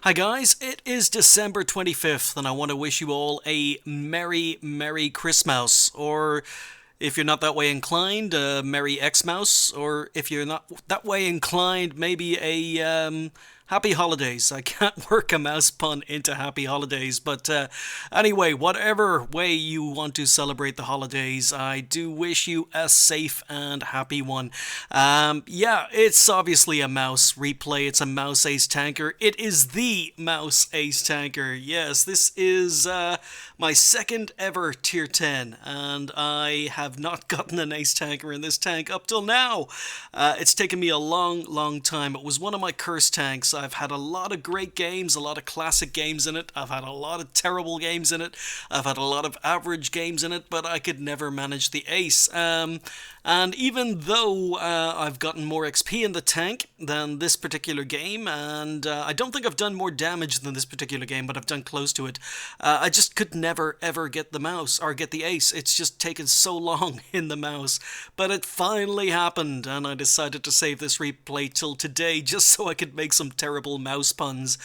Hi guys, it is December 25th and I want to wish you all a Merry Christmas, or if you're not that way inclined, Merry Xmas, or if you're not that way inclined, maybe a Happy Holidays. I can't work a mouse pun into Happy Holidays, but anyway, whatever way you want to celebrate the holidays, I do wish you a safe and happy one. Yeah, it's obviously a mouse replay. It's a mouse ace tanker. It is the mouse ace tanker. Yes, this is my second ever tier 10, and I have not gotten an ace tanker in this tank up till now. It's taken me a long time. It was one of my curse tanks. I've had a lot of great games, a lot of classic games in it. I've had a lot of terrible games in it. I've had a lot of average games in it, but I could never manage the ace. And even though I've gotten more XP in the tank than this particular game, and I don't think I've done more damage than this particular game, but I've done close to it, I just could never ever get the mouse, or get the ace. It's just taken so long in the mouse. But it finally happened, and I decided to save this replay till today, just so I could make some terrible mouse puns.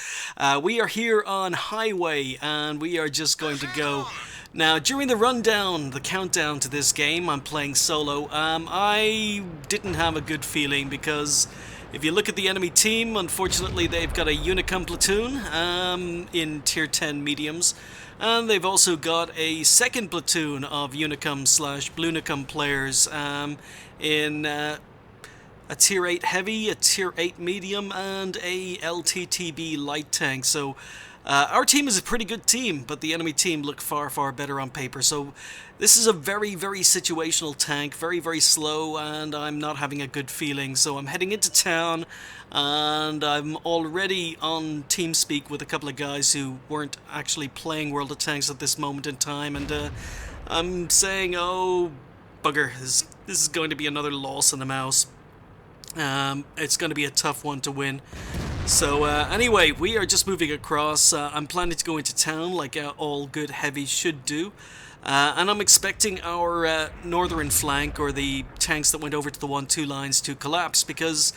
We are here on Highway, and we are just going to go. Now, during the rundown, the countdown to this game, I'm playing solo. I didn't have a good feeling because if you look at the enemy team, unfortunately they've got a Unicum platoon in tier 10 mediums, and they've also got a second platoon of Unicum / Blunicum players in a tier 8 heavy, a tier 8 medium, and a LTTB light tank. So our team is a pretty good team, but the enemy team look far better on paper. So this is a very situational tank, very slow, and I'm not having a good feeling. So I'm heading into town, and I'm already on TeamSpeak with a couple of guys who weren't actually playing World of Tanks at this moment in time, and I'm saying, oh bugger, this is going to be another loss in the mouse. It's going to be a tough one to win. So anyway, we are just moving across. I'm planning to go into town like all good heavies should do. And I'm expecting our northern flank, or the tanks that went over to the 1-2 lines, to collapse, because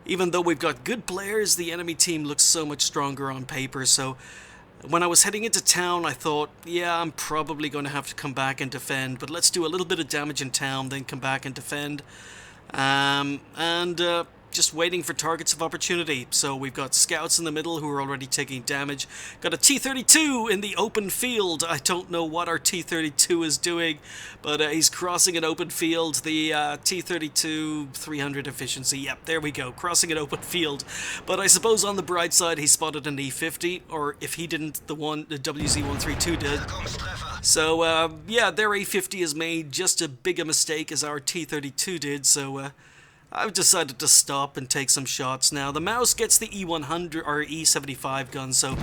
even though we've got good players, the enemy team looks so much stronger on paper. So when I was heading into town, I thought, yeah, I'm probably going to have to come back and defend, but let's do a little bit of damage in town, then come back and defend. Just waiting for targets of opportunity. So we've got scouts in the middle who are already taking damage. Got a T-32 in the open field. I don't know what our T-32 is doing, but he's crossing an open field. The T-32 300 efficiency. Yep, there we go. Crossing an open field. But I suppose on the bright side, he spotted an E-50, or if he didn't, the WZ-132 did. So yeah, their E-50 has made just as big a mistake as our T-32 did. So I've decided to stop and take some shots. Now, the mouse gets the E100 or E75 gun, so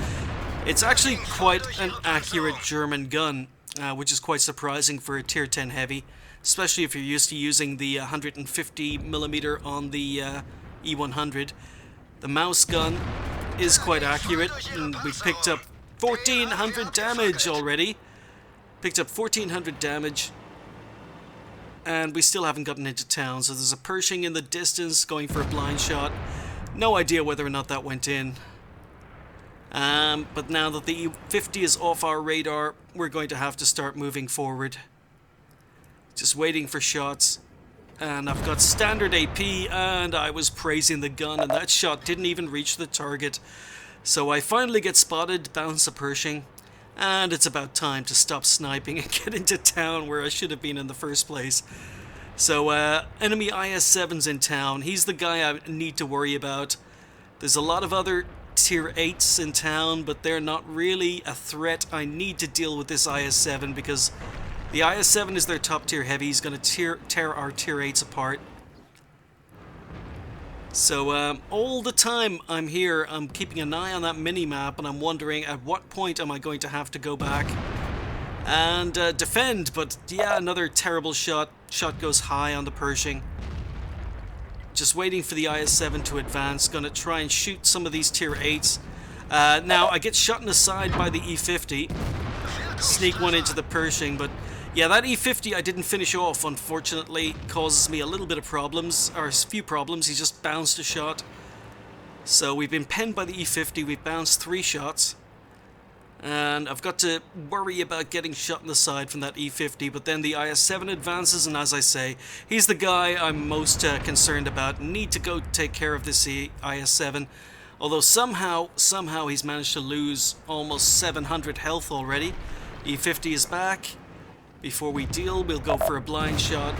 it's actually quite an accurate German gun, which is quite surprising for a tier 10 heavy, especially if you're used to using the 150mm on the E100. The mouse gun is quite accurate, and we've picked up 1400 damage already. Picked up 1400 damage. And we still haven't gotten into town, so there's a Pershing in the distance going for a blind shot. No idea whether or not that went in. But now that the E-50 is off our radar, we're going to have to start moving forward. Just waiting for shots. And I've got standard AP, and I was praising the gun, and that shot didn't even reach the target. So I finally get spotted, bounce a Pershing. And it's about time to stop sniping and get into town where I should have been in the first place. So, enemy IS-7's in town. He's the guy I need to worry about. There's a lot of other tier 8s in town, but they're not really a threat. I need to deal with this IS-7 because the IS-7 is their top tier heavy. He's going to tear our tier 8s apart. So all the time I'm here, I'm keeping an eye on that mini-map, and I'm wondering at what point am I going to have to go back and defend. But yeah, another terrible shot. Shot goes high on the Pershing. Just waiting for the IS-7 to advance. Gonna try and shoot some of these tier 8s. Now I get shot in the side by the E-50. Sneak one into the Pershing, but yeah, that E-50 I didn't finish off, unfortunately. Causes me a little bit of problems, or a few problems. He just bounced a shot. So we've been penned by the E50, we've bounced 3 shots. And I've got to worry about getting shot in the side from that E50, but then the IS-7 advances, and as I say, he's the guy I'm most concerned about. Need to go take care of this IS-7, although somehow he's managed to lose almost 700 health already. E50 is back. Before we deal, we'll go for a blind shot.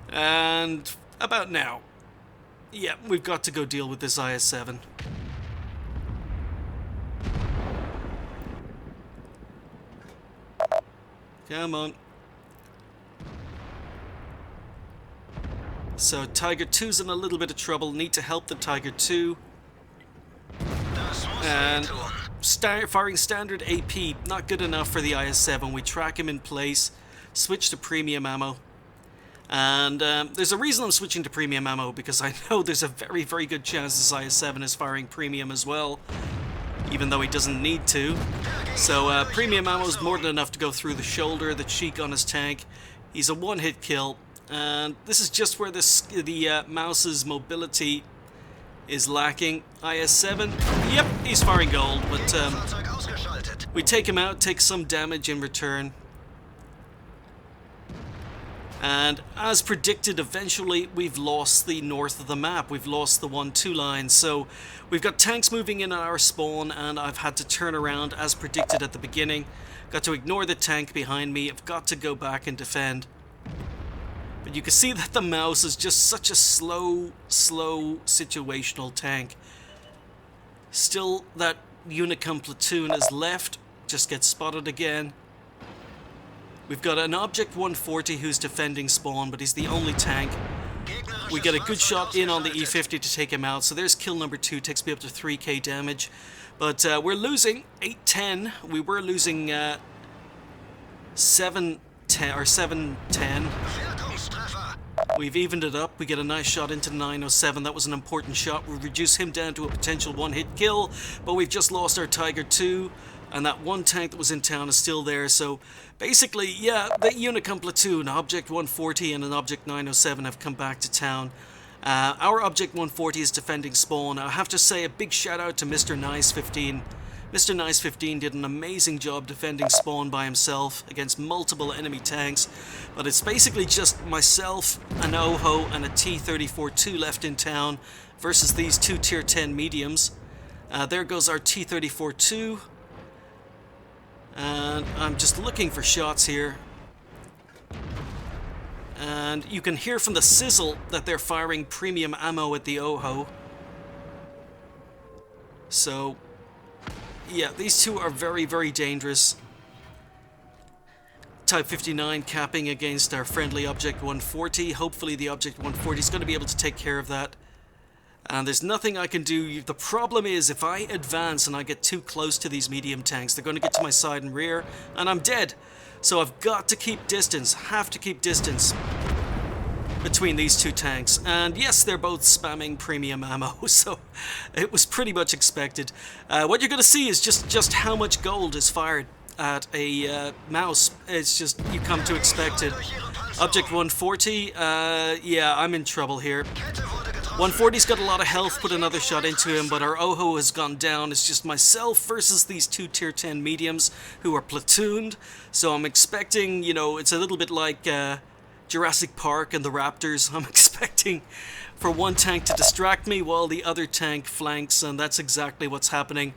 And about now. Yeah, we've got to go deal with this IS-7. Come on. So Tiger 2's in a little bit of trouble. Need to help the Tiger 2. And firing standard AP, not good enough for the IS-7. We track him in place. Switch to premium ammo. And there's a reason I'm switching to premium ammo, because I know there's a very, very good chance this IS-7 is firing premium as well, even though he doesn't need to. So premium ammo is more than enough to go through the shoulder, the cheek on his tank. He's a one-hit kill, and this is just where the mouse's mobility is lacking. IS-7, yep, he's firing gold, but we take him out, take some damage in return. And as predicted, eventually we've lost the north of the map. We've lost the 1-2 line. So we've got tanks moving in on our spawn, and I've had to turn around as predicted at the beginning. Got to ignore the tank behind me. I've got to go back and defend. But you can see that the mouse is just such a slow situational tank. Still, that Unicum platoon is left. Just gets spotted again. We've got an Object 140 who's defending spawn, but he's the only tank. We get a good shot in on the E50 to take him out, so there's kill number 2, takes me up to 3k damage. But we're losing 8-10. We were losing 7-10 or 7-10. We've evened it up. We get a nice shot into 907. That was an important shot. We reduce him down to a potential one-hit kill, but we've just lost our Tiger 2. And that one tank that was in town is still there. So basically, yeah, the Unicum platoon, Object 140 and an Object 907 have come back to town. Our Object 140 is defending spawn. I have to say a big shout out to Mr. Nice 15. Mr. Nice 15 did an amazing job defending spawn by himself against multiple enemy tanks. But it's basically just myself, an OHO, and a T-34-2 left in town versus these 2 tier 10 mediums. There goes our T-34-2. And I'm just looking for shots here. And you can hear from the sizzle that they're firing premium ammo at the OHO. So, yeah, these two are very, very dangerous. Type 59 capping against our friendly Object 140. Hopefully the Object 140 is going to be able to take care of that. And there's nothing I can do. The problem is, if I advance and I get too close to these medium tanks, they're going to get to my side and rear, and I'm dead. So I've got to keep distance, have to keep distance between these 2 tanks. And yes, they're both spamming premium ammo, so it was pretty much expected. What you're going to see is just how much gold is fired at a mouse. It's just, you come to expect it. Object 140, yeah, I'm in trouble here. 140's got a lot of health, put another shot into him, but our OHO has gone down. It's just myself versus these 2 tier 10 mediums who are platooned. So I'm expecting, you know, it's a little bit like Jurassic Park and the Raptors. I'm expecting for one tank to distract me while the other tank flanks, and that's exactly what's happening.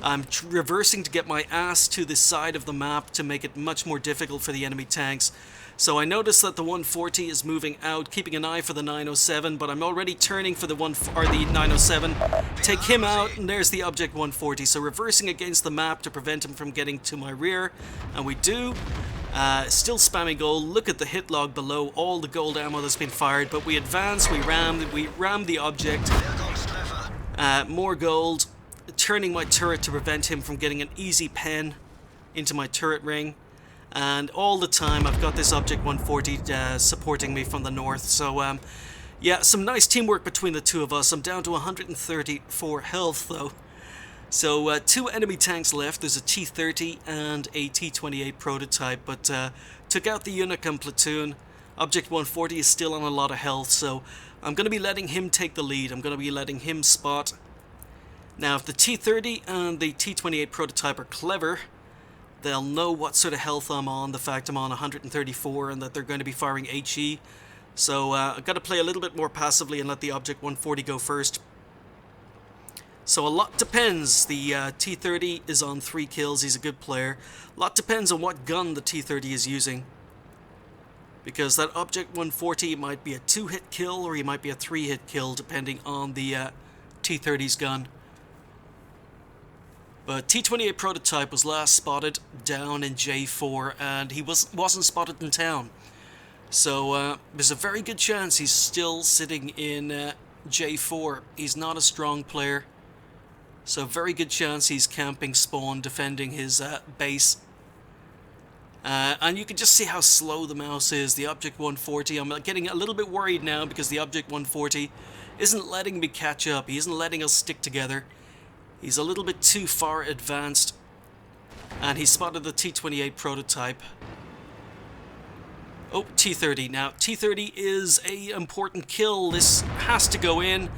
I'm reversing to get my ass to the side of the map to make it much more difficult for the enemy tanks. So I notice that the 140 is moving out, keeping an eye for the 907, but I'm already turning for the 907. Take him out, and there's the Object 140. So reversing against the map to prevent him from getting to my rear, and we do. Still spamming gold. Look at the hit log below, all the gold ammo that's been fired, but we advance, we ram the object. More gold. Turning my turret to prevent him from getting an easy pen into my turret ring. And all the time I've got this Object 140 supporting me from the north. So yeah, some nice teamwork between the two of us. I'm down to 134 health though. So 2 enemy tanks left. There's a T-30 and a T-28 prototype, but took out the Unicum platoon. Object 140 is still on a lot of health, so I'm going to be letting him take the lead. I'm going to be letting him spot. Now, if the T-30 and the T-28 prototype are clever, they'll know what sort of health I'm on, the fact I'm on 134, and that they're going to be firing HE. So I've got to play a little bit more passively and let the Object 140 go first. So a lot depends. The T-30 is on 3 kills. He's a good player. A lot depends on what gun the T-30 is using. Because that Object 140 might be a 2-hit kill or he might be a 3-hit kill depending on the T-30's gun. But T-28 prototype was last spotted down in J4 and he wasn't spotted in town. So there's a very good chance he's still sitting in J4. He's not a strong player. So very good chance he's camping spawn, defending his base. And you can just see how slow the mouse is. The Object 140, I'm getting a little bit worried now because the Object 140 isn't letting me catch up. He isn't letting us stick together. He's a little bit too far advanced. And he spotted the T-28 prototype. Oh, T-30. Now, T-30 is a important kill. This has to go in.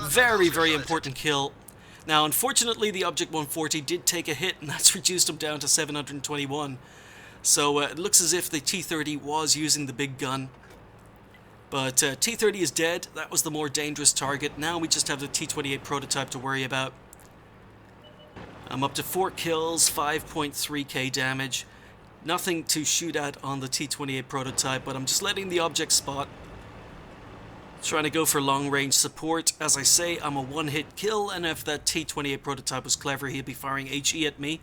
Very, very important kill. Now, unfortunately, the Object 140 did take a hit, and that's reduced him down to 721. So it looks as if the T-30 was using the big gun. But T-30 is dead. That was the more dangerous target. Now we just have the T-28 prototype to worry about. I'm up to 4 kills, 5.3k damage. Nothing to shoot at on the T-28 prototype, but I'm just letting the object spot. Trying to go for long-range support. As I say, I'm a one-hit kill, and if that T-28 prototype was clever, he'd be firing HE at me.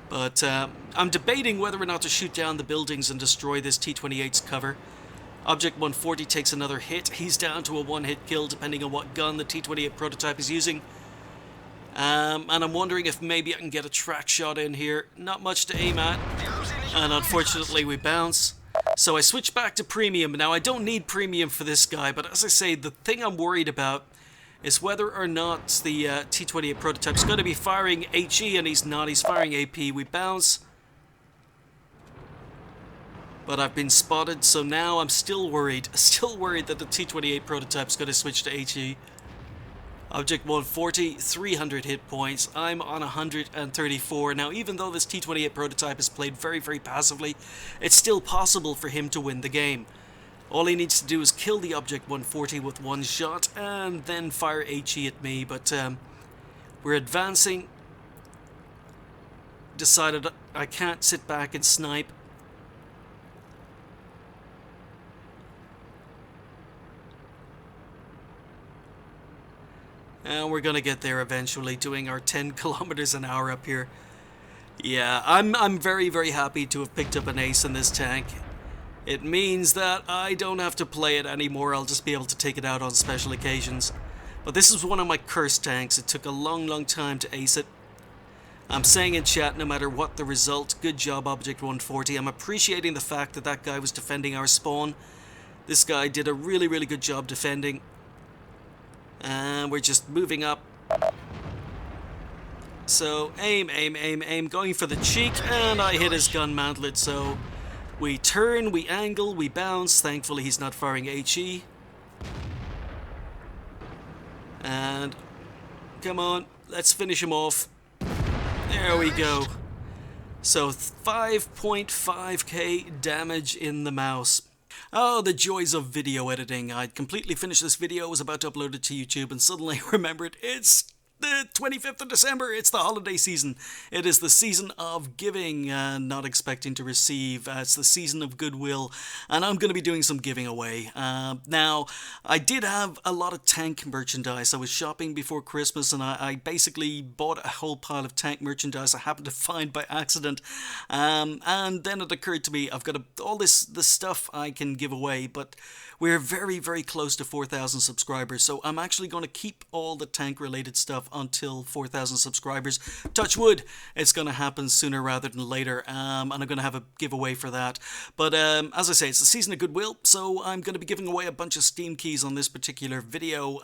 But I'm debating whether or not to shoot down the buildings and destroy this T-28's cover. Object 140 takes another hit. He's down to a one-hit kill, depending on what gun the T-28 prototype is using. And I'm wondering if maybe I can get a track shot in here. Not much to aim at. And unfortunately, we bounce. So I switch back to premium. Now, I don't need premium for this guy, but as I say, the thing I'm worried about is whether or not the T-28 prototype is going to be firing HE, and he's not. He's firing AP. We bounce. But I've been spotted, so now I'm still worried. Still worried that the T-28 prototype is going to switch to HE. Object 140, 300 hit points. I'm on 134. Now, even though this T-28 prototype is played very, very passively, it's still possible for him to win the game. All he needs to do is kill the Object 140 with one shot and then fire HE at me. But we're advancing. Decided I can't sit back and snipe. And we're gonna get there eventually, doing our 10 kilometers an hour up here. Yeah, I'm very, very happy to have picked up an ace in this tank. It means that I don't have to play it anymore. I'll just be able to take it out on special occasions. But this is one of my cursed tanks. It took a long, long time to ace it. I'm saying in chat, no matter what the result, good job, Object 140. I'm appreciating the fact that that guy was defending our spawn. This guy did a really, really good job defending. And we're just moving up. So, aim, aim, aim, aim, going for the cheek, and I hit his gun mantlet. So, we turn, we angle, we bounce. Thankfully, he's not firing HE. And, come on, let's finish him off. There we go. So, 5.5k damage in the mouse. Oh, the joys of video editing. I'd completely finished this video, was about to upload it to YouTube, and suddenly remembered it's the 25th of December. It's the holiday season. It is the season of giving, not expecting to receive. It's the season of goodwill, and I'm going to be doing some giving away. Now, I did have a lot of tank merchandise. I was shopping before Christmas, and I basically bought a whole pile of tank merchandise I happened to find by accident. And then it occurred to me, I've got all this stuff I can give away, but we're very, very close to 4,000 subscribers, so I'm actually going to keep all the tank-related stuff have until 4,000 subscribers. Touch wood, it's going to happen sooner rather than later, and I'm going to have a giveaway for that. But as I say, it's the season of goodwill, so I'm going to be giving away a bunch of Steam keys on this particular video.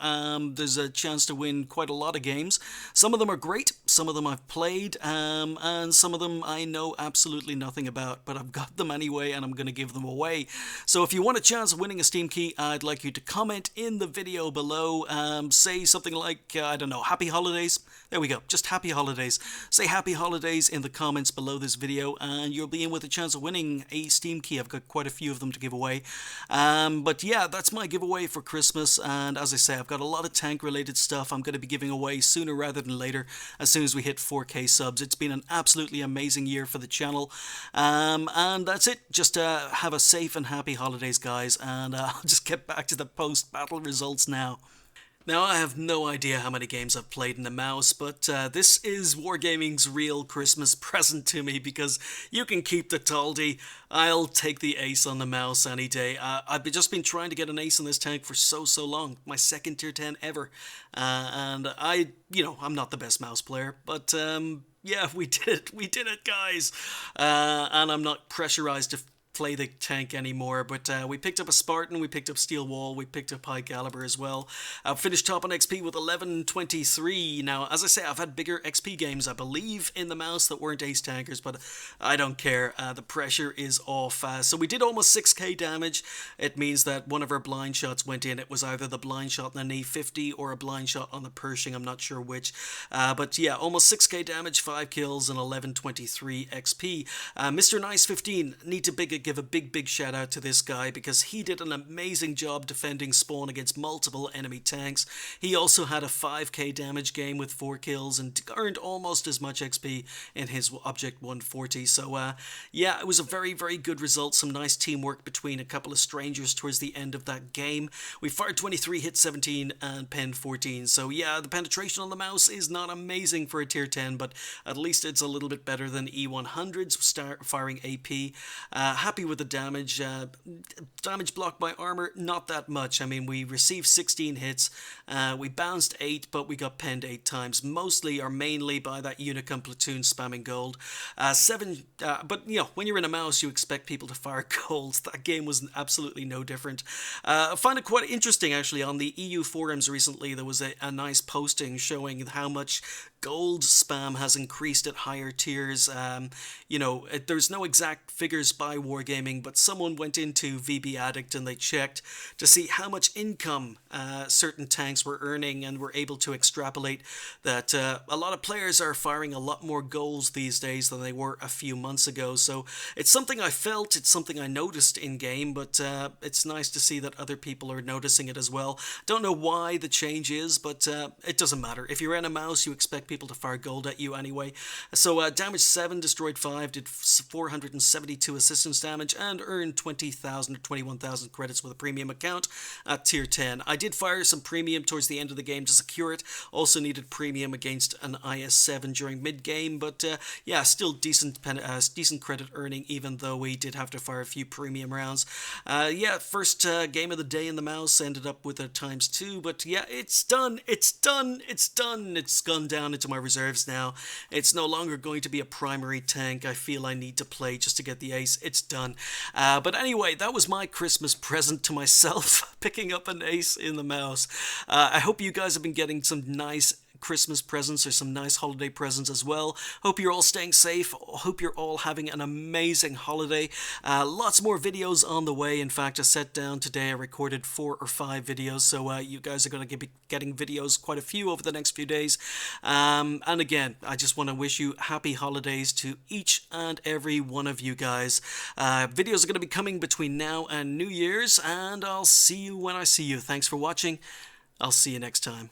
There's a chance to win quite a lot of games. Some of them are great, some of them I've played, and some of them I know absolutely nothing about, but I've got them anyway, and I'm going to give them away. So if you want a chance of winning a Steam key, I'd like you to comment in the video below. Say something like, I don't know, happy holidays. There we go, just happy holidays. Say happy holidays in the comments below this video, and you'll be in with a chance of winning a Steam key. I've got quite a few of them to give away. But yeah, that's my giveaway for Christmas, and as I say, I've got a lot of tank related stuff I'm going to be giving away sooner rather than later, as soon as we hit 4K subs. It's been an absolutely amazing year for the channel, and that's it. Just have a safe and happy holidays, guys, and I'll just get back to the post-battle results now. Now, I have no idea how many games I've played in the mouse, but this is Wargaming's real Christmas present to me, because you can keep the Taldi. I'll take the ace on the mouse any day. I've just been trying to get an ace in this tank for so long. My second tier 10 ever. And I'm not the best mouse player, but yeah, we did it. We did it, guys. And I'm not pressurized to play the tank anymore, but we picked up a Spartan, we picked up Steel Wall, we picked up High Caliber as well. Finished top on XP with 1123. Now, as I say, I've had bigger XP games, I believe, in the mouse that weren't ace tankers, but I don't care. The pressure is off. So we did almost 6k damage. It means that one of our blind shots went in. It was either the blind shot on the knee 50 or a blind shot on the Pershing, I'm not sure which. But yeah, almost 6k damage, 5 kills, and 1123 XP. Mr. Nice 15, need to give a big shout out to this guy, because he did an amazing job defending spawn against multiple enemy tanks. He also had a 5k damage game with 4 kills and earned almost as much XP in his Object 140. So yeah, it was a very good result. Some nice teamwork between a couple of strangers towards the end of that game. We fired 23, hit 17, and penned 14. So yeah, the penetration on the mouse is not amazing for a tier 10, but at least it's a little bit better than E100s firing AP. Happy with the damage. Damage blocked by armor, not that much. I mean, we received 16 hits, we bounced 8, but we got penned 8 times, mostly or mainly by that Unicum platoon spamming gold. 7, but you know, when you're in a mouse, you expect people to fire golds. That game was absolutely no different. I find it quite interesting, actually. On the EU forums recently, there was a nice posting showing how much gold spam has increased at higher tiers. You know, there's no exact figures by Wargaming, but someone went into VB Addict and they checked to see how much income certain tanks were earning, and were able to extrapolate that a lot of players are firing a lot more golds these days than they were a few months ago. So it's something I felt, it's something I noticed in game, but it's nice to see that other people are noticing it as well. Don't know why the change is, but it doesn't matter. If you're in a mouse, you expect people to fire gold at you anyway. So damage 7, destroyed 5, did 472 assistance damage, and earned 20,000 or 21,000 credits with a premium account at tier 10. I did fire some premium towards the end of the game to secure it. Also needed premium against an IS-7 during mid-game, but yeah, still decent credit earning, even though we did have to fire a few premium rounds. Yeah, first game of the day in the mouse, ended up with a ×2, but yeah, it's done. It's gone down into my reserves now. It's no longer going to be a primary tank I feel I need to play just to get the ace. It's done. But anyway, that was my Christmas present to myself, picking up an ace in the mouse. I hope you guys have been getting some nice Christmas presents or some nice holiday presents as well. Hope you're all staying safe. Hope you're all having an amazing holiday. Lots more videos on the way. In fact, I sat down today, I recorded 4 or 5 videos, so you guys are going to be getting videos, quite a few, over the next few days. And again, I just want to wish you happy holidays to each and every one of you guys. Videos are going to be coming between now and New Year's, and I'll see you when I see you. Thanks for watching. I'll see you next time.